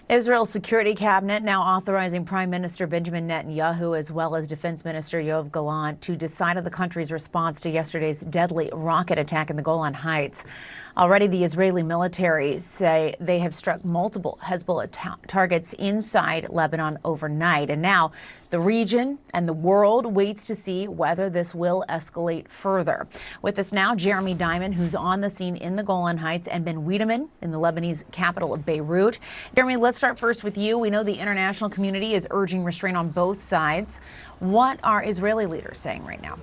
Israel's security cabinet now authorizing Prime Minister Benjamin Netanyahu as well as Defense Minister Yoav Gallant to decide on the country's response to yesterday's deadly rocket attack in the Golan Heights. Already, the Israeli military say they have struck multiple Hezbollah targets inside Lebanon overnight. And now the region and the world waits to see whether this will escalate further. With us now, Jeremy Diamond, who's on the scene in the Golan Heights, and Ben Wiedemann in the Lebanese capital of Beirut. Jeremy, let's start first with you. We know the international community is urging restraint on both sides. What are Israeli leaders saying right now?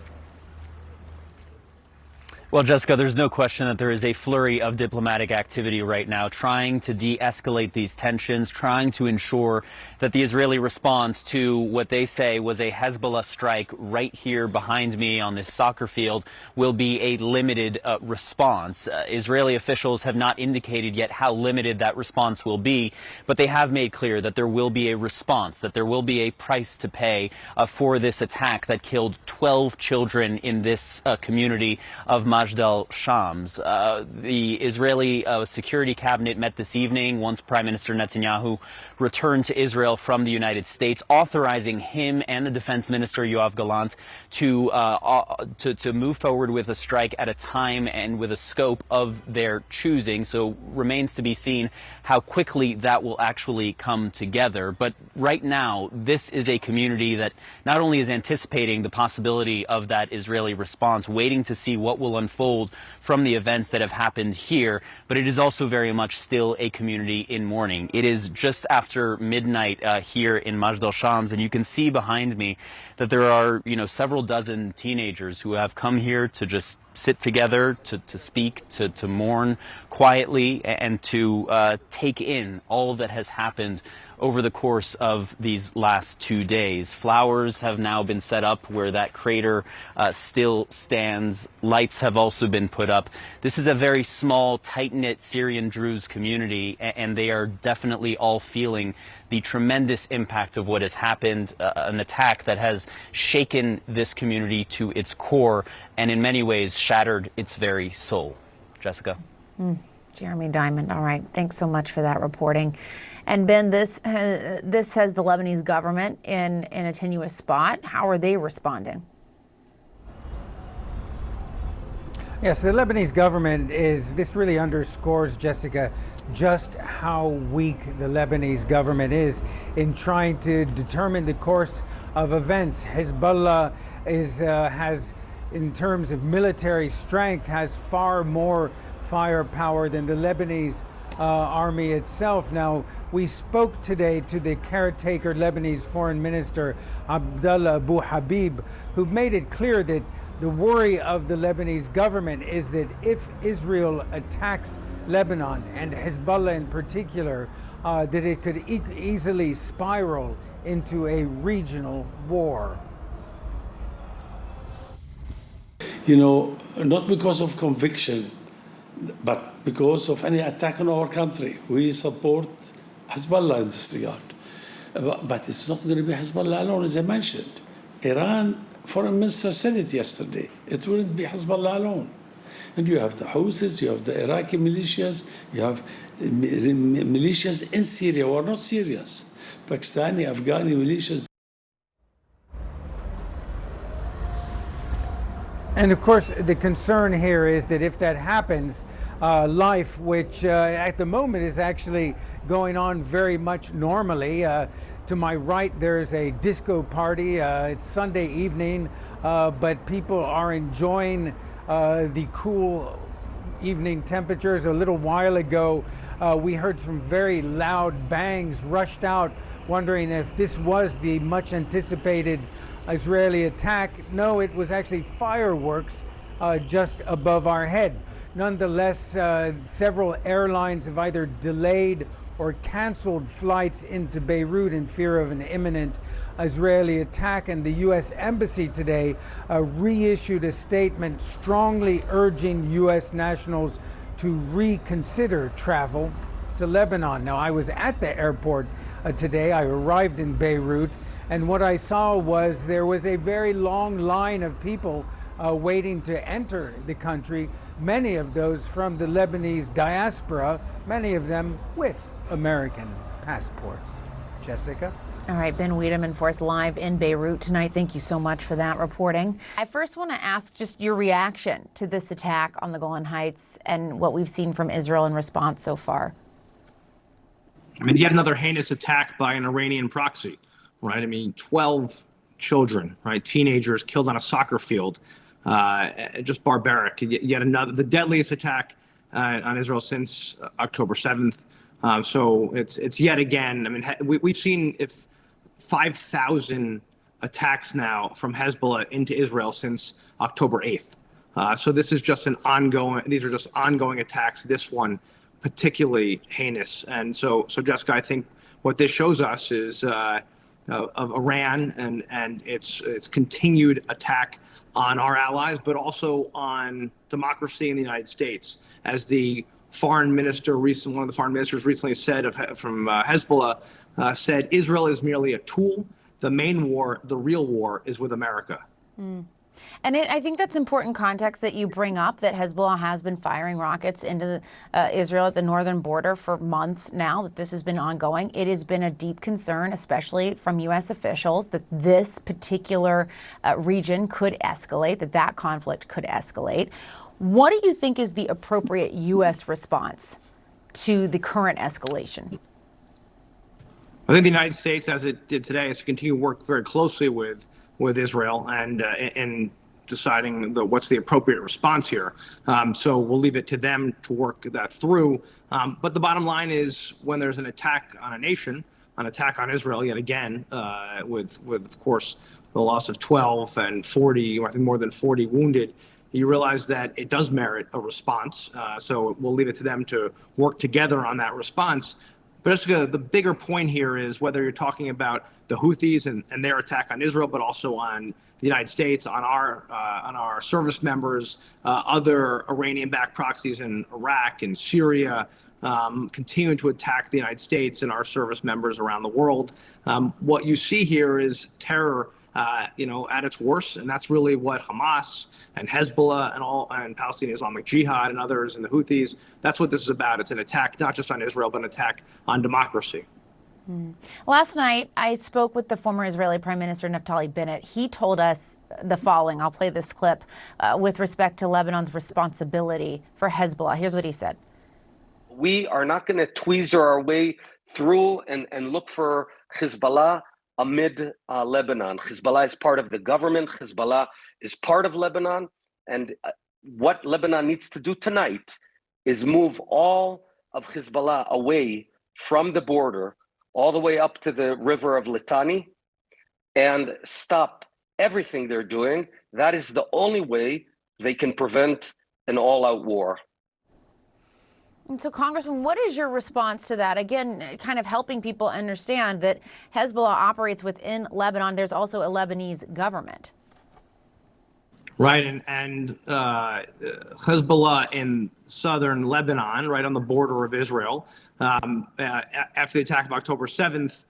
Well, Jessica, there's no question that there is a flurry of diplomatic activity right now, trying to de-escalate these tensions, trying to ensure that the Israeli response to what they say was a Hezbollah strike right here behind me on this soccer field will be a limited response. Israeli officials have not indicated yet how limited that response will be, but they have made clear that there will be a response, that there will be a price to pay for this attack that killed 12 children in this community of Majdal Shams. The Israeli security cabinet met this evening once Prime Minister Netanyahu returned to Israel from the United States, authorizing him and the Defense Minister Yoav Gallant to move forward with a strike at a time and with a scope of their choosing. So remains to be seen how quickly that will actually come together. But right now, this is a community that not only is anticipating the possibility of that Israeli response, waiting to see what will unfold from the events that have happened here, but it is also very much still a community in mourning. It is just after midnight here in Majdal Shams, and you can see behind me that there are, several dozen teenagers who have come here to just sit together, to speak, to mourn quietly, and to take in all that has happened over the course of these last 2 days. Flowers have now been set up where that crater still stands. Lights have also been put up. This is a very small, tight-knit Syrian Druze community, and they are definitely all feeling the tremendous impact of what has happened, an attack that has shaken this community to its core and in many ways shattered its very soul. Jessica? Jeremy Diamond. All right. Thanks so much for that reporting. And Ben, this has the Lebanese government in a tenuous spot. How are they responding? Yes, the Lebanese government this really underscores, Jessica, just how weak the Lebanese government is in trying to determine the course of events. Hezbollah has, in terms of military strength, has far more firepower than the Lebanese army itself. Now, we spoke today to the caretaker Lebanese foreign minister, Abdullah Abu Habib, who made it clear that the worry of the Lebanese government is that if Israel attacks Lebanon, and Hezbollah in particular, that it could easily spiral into a regional war. Not because of conviction, but because of any attack on our country. We support Hezbollah in this regard. But it's not going to be Hezbollah alone, as I mentioned. Iran foreign minister said it yesterday. It wouldn't be Hezbollah alone. And you have the Houthis, you have the Iraqi militias, you have militias in Syria who are not Syrians. Pakistani, Afghani militias. And of course, the concern here is that if that happens, life, which at the moment is actually going on very much normally. To my right, there's a disco party. It's Sunday evening, but people are enjoying the cool evening temperatures. A little while ago, we heard some very loud bangs, rushed out, wondering if this was the much anticipated Israeli attack. No, it was actually fireworks just above our head. Nonetheless, several airlines have either delayed or canceled flights into Beirut in fear of an imminent Israeli attack. And the U.S. Embassy today reissued a statement strongly urging U.S. nationals to reconsider travel to Lebanon. Now, I was at the airport today. I arrived in Beirut, and what I saw was there was a very long line of people waiting to enter the country, many of those from the Lebanese diaspora, many of them with American passports. Jessica? All right, Ben Wiedemann for us live in Beirut tonight. Thank you so much for that reporting. I first want to ask just your reaction to this attack on the Golan Heights and what we've seen from Israel in response so far. I mean, yet another heinous attack by an Iranian proxy, right? I mean, 12 children, right? Teenagers killed on a soccer field. Just barbaric. Yet another, the deadliest attack on Israel since October 7th. So it's yet again, I mean, we've seen 5,000 attacks now from Hezbollah into Israel since October 8th. So this is just these are just ongoing attacks. This one particularly heinous. And so Jessica, I think what this shows us is of Iran and its continued attack on our allies, but also on democracy in the United States. As the foreign minister one of the foreign ministers recently said from Hezbollah, said Israel is merely a tool. The main war, the real war, is with America. And I think that's important context that you bring up, that Hezbollah has been firing rockets into Israel at the northern border for months now, that this has been ongoing. It has been a deep concern, especially from U.S. officials, that this particular region could escalate, that conflict could escalate. What do you think is the appropriate U.S. response to the current escalation? I think the United States, as it did today, is to continue to work very closely with Israel and in deciding what's the appropriate response here. So we'll leave it to them to work that through. But the bottom line is, when there's an attack on a nation, an attack on Israel yet again, with of course the loss of 12 and 40, I think more than 40 wounded, you realize that it does merit a response. So we'll leave it to them to work together on that response. But Jessica, the bigger point here is whether you're talking about the Houthis and their attack on Israel, but also on the United States, on our service members, other Iranian-backed proxies in Iraq and Syria, continuing to attack the United States and our service members around the world. What you see here is terror, at its worst, and that's really what Hamas and Hezbollah and Palestinian Islamic Jihad and others and the Houthis, that's what this is about. It's an attack not just on Israel, but an attack on democracy. Last night, I spoke with the former Israeli Prime Minister Naftali Bennett. He told us the following. I'll play this clip with respect to Lebanon's responsibility for Hezbollah. Here's what he said. We are not going to tweezer our way through and look for Hezbollah amid Lebanon. Hezbollah is part of the government. Hezbollah is part of Lebanon. And what Lebanon needs to do tonight is move all of Hezbollah away from the border, all the way up to the river of Litani, and stop everything they're doing. That is the only way they can prevent an all-out war. And so, Congressman, what is your response to that? Again, kind of helping people understand that Hezbollah operates within Lebanon. There's also a Lebanese government. Right, and Hezbollah in southern Lebanon, right on the border of Israel. After the attack of October 7th,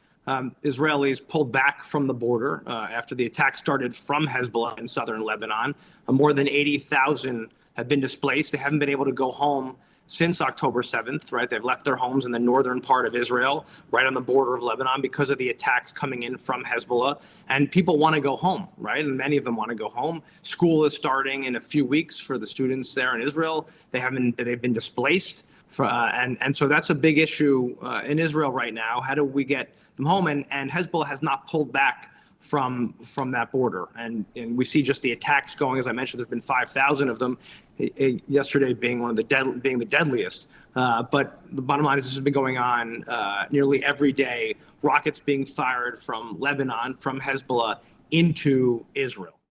Israelis pulled back from the border after the attack started from Hezbollah in southern Lebanon. More than 80,000 have been displaced. They haven't been able to go home since October 7th, right? They've left their homes in the northern part of Israel, right on the border of Lebanon, because of the attacks coming in from Hezbollah. And people want to go home, right? And many of them want to go home. School is starting in a few weeks for the students there in Israel. They've been displaced. And so that's a big issue in Israel right now. How do we get them home? And Hezbollah has not pulled back from that border. And we see just the attacks going. As I mentioned, there's been 5,000 of them, yesterday being being the deadliest. But the bottom line is this has been going on nearly every day, rockets being fired from Lebanon, from Hezbollah into Israel.